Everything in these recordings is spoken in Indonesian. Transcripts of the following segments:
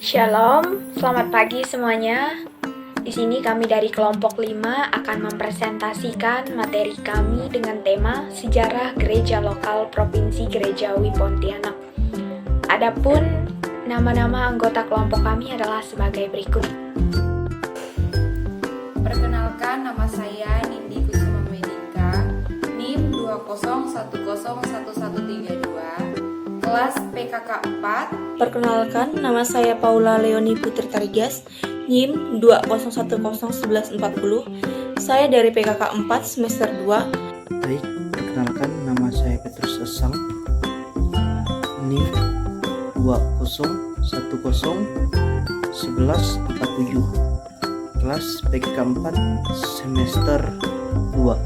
Shalom, selamat pagi semuanya. Di sini kami dari kelompok 5 akan mempresentasikan materi kami dengan tema Sejarah Gereja Lokal Provinsi Gerejawi Pontianak. Adapun nama-nama anggota kelompok kami adalah sebagai berikut. Perkenalkan, nama saya Nindi Kusuma Medika, NIM 201011132, kelas PKK 4. Perkenalkan, nama saya Paula Leoni Putri Tarigas, NIM 201011140. Saya dari PKK 4 semester 2. Baik, perkenalkan nama saya Petrus Asang, NIM 201011147, kelas PKK 4 semester 2.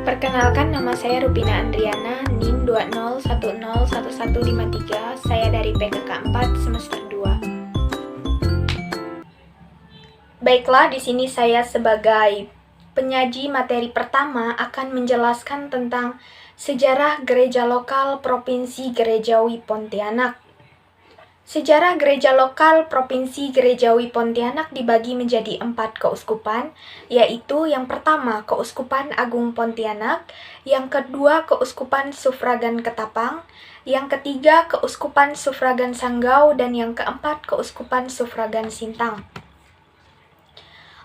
Perkenalkan, nama saya Rupina Andriana, NIM 201011153. Saya dari PKK 4 semester 2. Baiklah, di sini saya sebagai penyaji materi pertama akan menjelaskan tentang sejarah gereja lokal Provinsi Gerejawi Pontianak. Sejarah gereja lokal Provinsi Gerejawi Pontianak dibagi menjadi 4 keuskupan, yaitu yang pertama Keuskupan Agung Pontianak, yang kedua Keuskupan Sufragan Ketapang, yang ketiga Keuskupan Sufragan Sanggau, dan yang keempat Keuskupan Sufragan Sintang.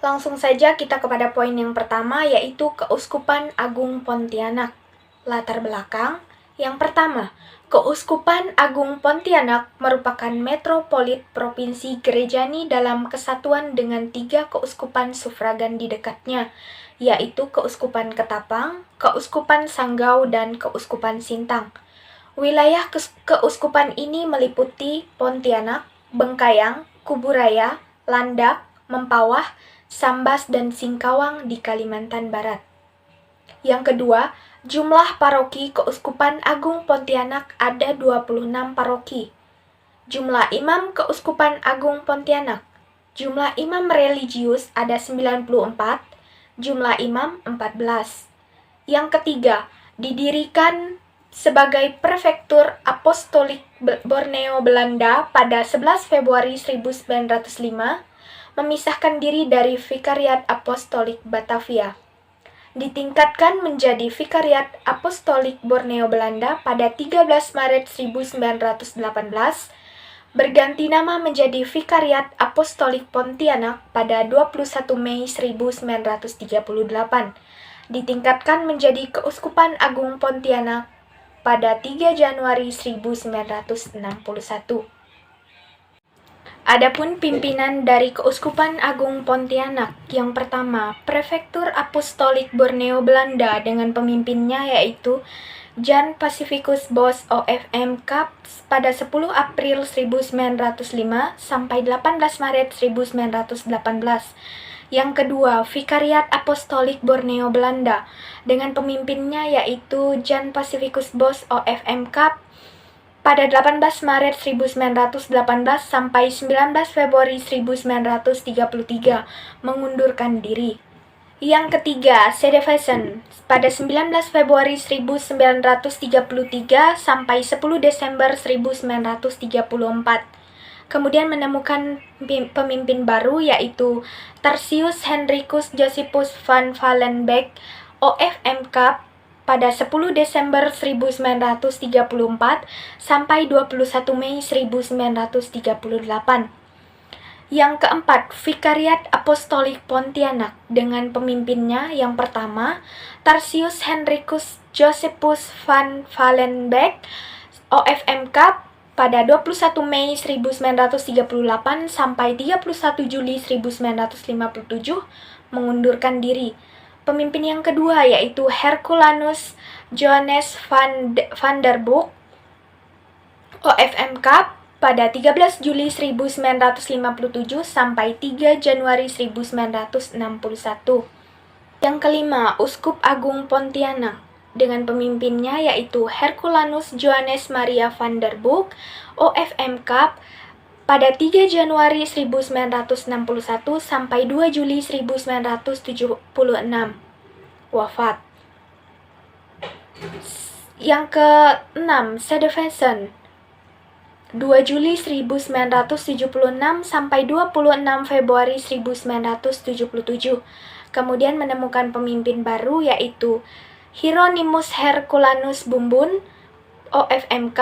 Langsung saja kita kepada poin yang pertama, yaitu Keuskupan Agung Pontianak. Latar belakang, yang pertama, Keuskupan Agung Pontianak merupakan metropolit Provinsi Gerejani dalam kesatuan dengan 3 keuskupan sufragan di dekatnya, yaitu Keuskupan Ketapang, Keuskupan Sanggau, dan Keuskupan Sintang. Wilayah keuskupan ini meliputi Pontianak, Bengkayang, Kuburaya, Landak, Mempawah, Sambas, dan Singkawang di Kalimantan Barat. Yang kedua, jumlah paroki Keuskupan Agung Pontianak ada 26 paroki. Jumlah imam Keuskupan Agung Pontianak. Jumlah imam religius ada 94, jumlah imam 14. Yang ketiga, didirikan sebagai Prefektur Apostolik Borneo Belanda pada 11 Februari 1905, memisahkan diri dari Vikariat Apostolik Batavia. Ditingkatkan menjadi Vikariat Apostolik Borneo Belanda pada 13 Maret 1918, berganti nama menjadi Vikariat Apostolik Pontianak pada 21 Mei 1938, ditingkatkan menjadi Keuskupan Agung Pontianak pada 3 Januari 1961. Adapun pimpinan dari Keuskupan Agung Pontianak, yang pertama, Prefektur Apostolik Borneo Belanda dengan pemimpinnya yaitu Jan Pacificus Bos OFM Kaps pada 10 April 1905 sampai 18 Maret 1918. Yang kedua, Vikariat Apostolik Borneo Belanda dengan pemimpinnya yaitu Jan Pacificus Bos OFM Kaps pada 18 Maret 1918 sampai 19 Februari 1933 mengundurkan diri. Yang ketiga, Sedevesen pada 19 Februari 1933 sampai 10 Desember 1934. Kemudian menemukan pemimpin baru yaitu Tarsius Henricus Josephus van Valenbeek OFM Cup pada 10 Desember 1934 sampai 21 Mei 1938. Yang keempat, Vikariat Apostolik Pontianak dengan pemimpinnya yang pertama, Tarsius Henricus Josephus van Valenbeek OFM Cup pada 21 Mei 1938 sampai 31 Juli 1957 mengundurkan diri. Pemimpin yang kedua yaitu Herculanus Johannes van der Broek OFM Cup pada 13 Juli 1957 sampai 3 Januari 1961. Yang kelima, Uskup Agung Pontianak dengan pemimpinnya yaitu Herculanus Johannes Maria van der Broek OFM Cup pada 3 Januari 1961 sampai 2 Juli 1976 wafat. Yang ke-6, Sedevesen 2 Juli 1976 sampai 26 Februari 1977. Kemudian menemukan pemimpin baru yaitu Hieronymus Herculanus Bumbun, OFMK,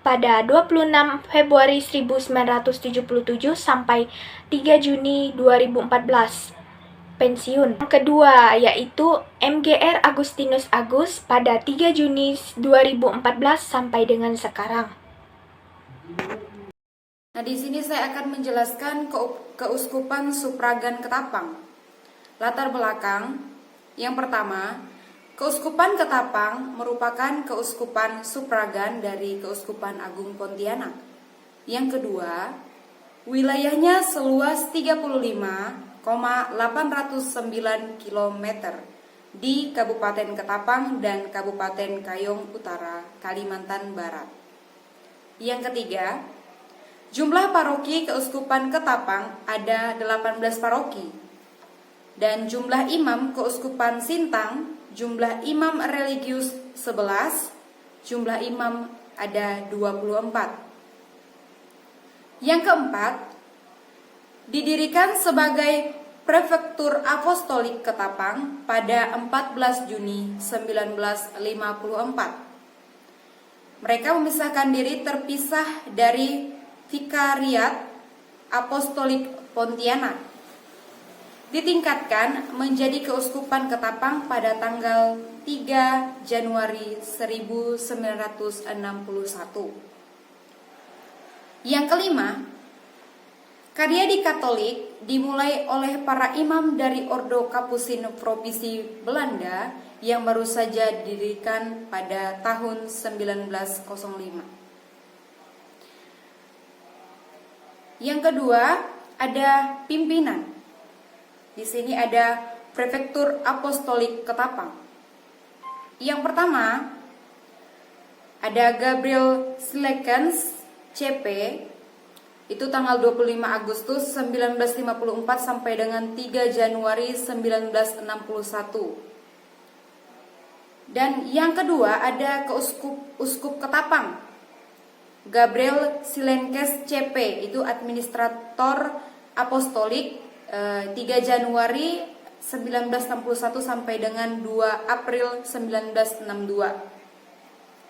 pada 26 Februari 1977 sampai 3 Juni 2014. Pensiun. Yang kedua yaitu MGR Agustinus Agus pada 3 Juni 2014 sampai dengan sekarang. Nah, di sini saya akan menjelaskan Keuskupan Supragan Ketapang. Latar belakang, yang pertama, Keuskupan Ketapang merupakan keuskupan supragan dari Keuskupan Agung Pontianak. Yang kedua, wilayahnya seluas 35,809 km di Kabupaten Ketapang dan Kabupaten Kayong Utara, Kalimantan Barat. Yang ketiga, jumlah paroki Keuskupan Ketapang ada 18 paroki. Dan jumlah imam Keuskupan Sintang, jumlah imam religius 11, jumlah imam ada 24. Yang keempat, didirikan sebagai Prefektur Apostolik Ketapang pada 14 Juni 1954. Mereka memisahkan diri terpisah dari Vikariat Apostolik Pontianak. Ditingkatkan menjadi Keuskupan Ketapang pada tanggal 3 Januari 1961. Yang kelima, karya di Katolik dimulai oleh para imam dari Ordo Kapusin Provinsi Belanda yang baru saja didirikan pada tahun 1905. Yang kedua, ada pimpinan. Di sini ada Prefektur Apostolik Ketapang. Yang pertama, ada Gabriel Slekens, CP, itu tanggal 25 Agustus 1954 sampai dengan 3 Januari 1961. Dan yang kedua ada Uskup Ketapang, Gabriel Silenkes, CP, itu administrator apostolik, 3 Januari 1961 sampai dengan 2 April 1962.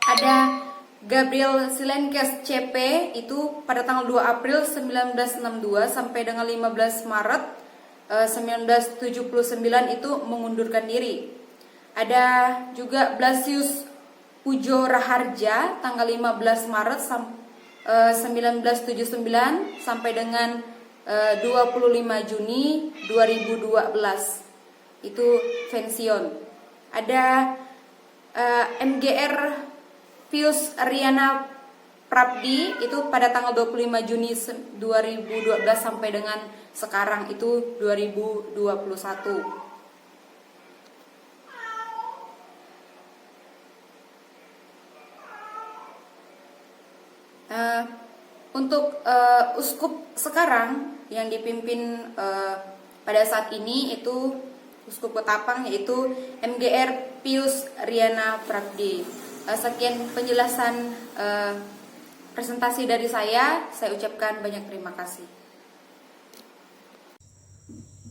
Ada Gabriel Silenkes, CP, itu pada tanggal 2 April 1962 sampai dengan 15 Maret 1979 itu mengundurkan diri. Ada juga Blasius Pujo Raharja tanggal 15 Maret 1979 sampai dengan 25 Juni 2012 itu pensiun. Ada MGR Pius Riana Prabdi itu pada tanggal 25 Juni 2012 sampai dengan sekarang itu 2021. Untuk uskup sekarang yang dipimpin pada saat ini itu Uskup Ketapang yaitu MGR Pius Riana Prabdi. Sekian penjelasan presentasi dari saya ucapkan banyak terima kasih.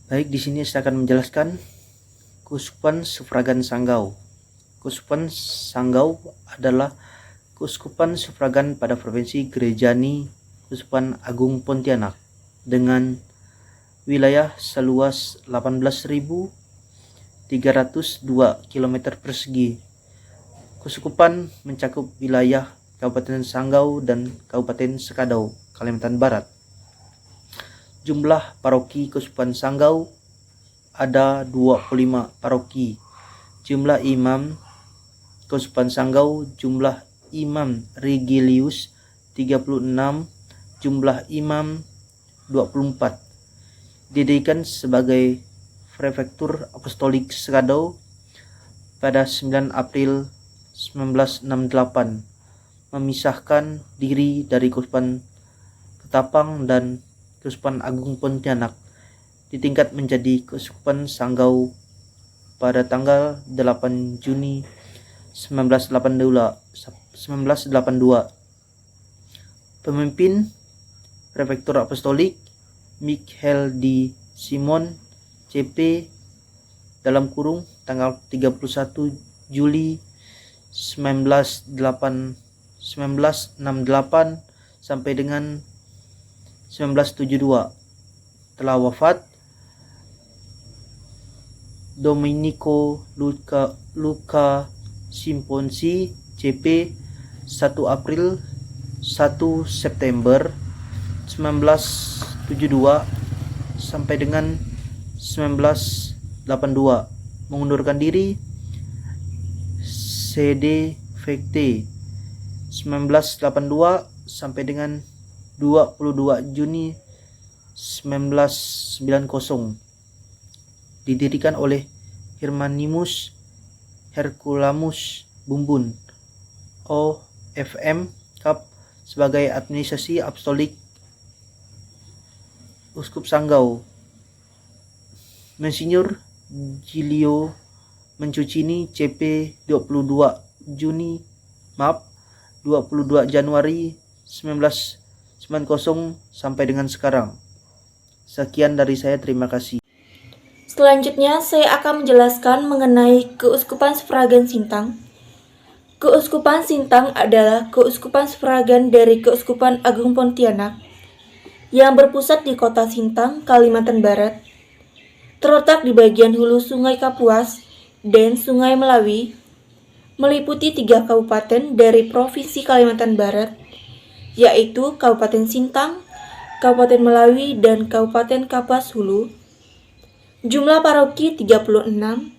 Baik, di sini saya akan menjelaskan Keuskupan Sufragan Sanggau. Keuskupan Sanggau adalah keuskupan sufragan pada provinsi Gerejani Keuskupan Agung Pontianak dengan wilayah seluas 18.302 km persegi. Keuskupan mencakup wilayah Kabupaten Sanggau dan Kabupaten Sekadau, Kalimantan Barat. Jumlah paroki Keuskupan Sanggau ada 25 paroki. Jumlah imam Keuskupan Sanggau, jumlah imam Regilius 36, jumlah imam 24. Didirikan sebagai Prefektur Apostolik Sekadau pada 9 April 1968, memisahkan diri dari Keuskupan Ketapang dan Keuskupan Agung Pontianak, ditingkat menjadi Keuskupan Sanggau pada tanggal 8 Juni 1982. Pemimpin Prefektur Apostolik Michael D. Simon CP tanggal 31 Juli 1968 sampai dengan 1972. Telah wafat Domenico Luca Simponsi CP 1 April 1 September 1972 sampai dengan 1982. Mengundurkan diri CD VT 1982 sampai dengan 22 Juni 1990. Didirikan oleh Hieronymus Herculamus Bumbun OFM Cup sebagai administrasi apostolik Uskup Sanggau. Monsinyur Giulio Mencucini CP 22 Januari 1990 sampai dengan sekarang. Sekian dari saya, terima kasih. Selanjutnya, saya akan menjelaskan mengenai Keuskupan Suffragan Sintang. Keuskupan Sintang adalah keuskupan suffragan dari Keuskupan Agung Pontianak yang berpusat di kota Sintang, Kalimantan Barat. Terletak di bagian hulu Sungai Kapuas dan Sungai Melawi, meliputi 3 kabupaten dari Provinsi Kalimantan Barat, yaitu Kabupaten Sintang, Kabupaten Melawi, dan Kabupaten Kapuas Hulu. Jumlah paroki 36,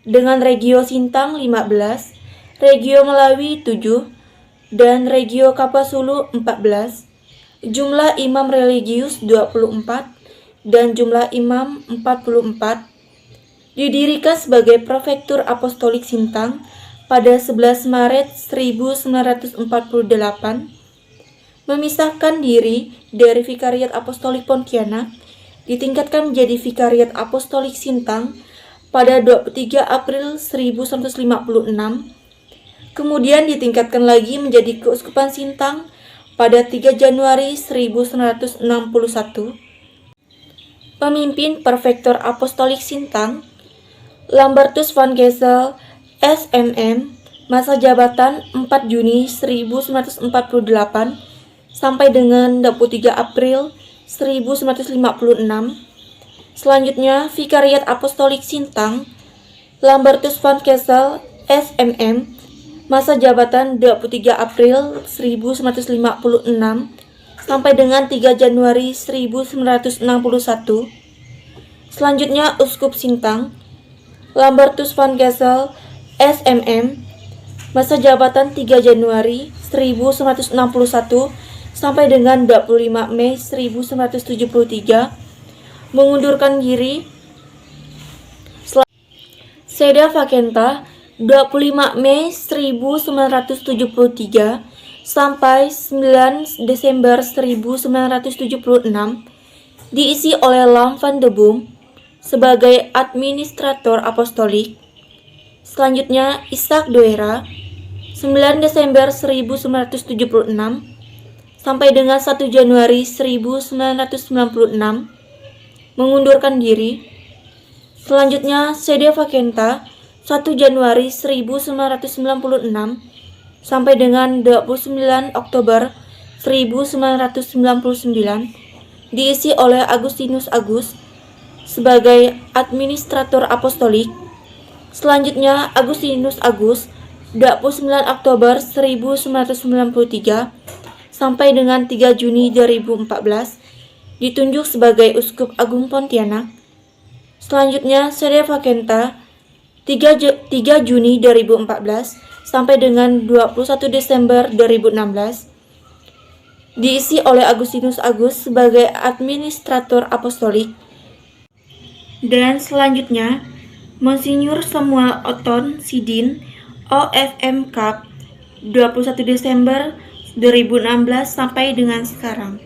dengan Regio Sintang 15, Regio Melawi 7, dan Regio Kapuas Hulu 14. Jumlah imam religius 24, dan jumlah imam 44. Didirikan sebagai Prefektur Apostolik Sintang pada 11 Maret 1948, memisahkan diri dari Vikariat Apostolik Pontianak, ditingkatkan menjadi Vikariat Apostolik Sintang pada 23 April 1956, kemudian ditingkatkan lagi menjadi Keuskupan Sintang pada 3 Januari 1961. Pemimpin Prefektur Apostolik Sintang, Lambertus van Kessel, SMM, masa jabatan 4 Juni 1948 sampai dengan 23 April 1956. Selanjutnya, Vikariat Apostolik Sintang, Lambertus van Kessel, SMM, masa jabatan 23 April 1956 sampai dengan 3 Januari 1961. Selanjutnya, Uskup Sintang, Lambertus van Kessel, SMM, masa jabatan 3 Januari 1961 sampai dengan 25 Mei 1973, mengundurkan diri. Seda Vakenta 25 Mei 1973 sampai 9 Desember 1976, diisi oleh Lam van de Boom sebagai administrator apostolik. Selanjutnya, Isaac Doera 9 Desember 1976 sampai dengan 1 Januari 1996, mengundurkan diri. Selanjutnya, Seda Vakenta 1 Januari 1996 sampai dengan 29 Oktober 1999, diisi oleh Agustinus Agus sebagai administrator apostolik. Selanjutnya, Agustinus Agus 29 Oktober 1993 sampai dengan 3 Juni 2014, ditunjuk sebagai Uskup Agung Pontianak. Selanjutnya, Seda Vakenta 3 Juni 2014 sampai dengan 21 Desember 2016, diisi oleh Agustinus Agus sebagai administrator apostolik. Dan selanjutnya, Monsinyur Samuel Oton Sidin, OFM Cup, 21 Desember 2016 sampai dengan sekarang.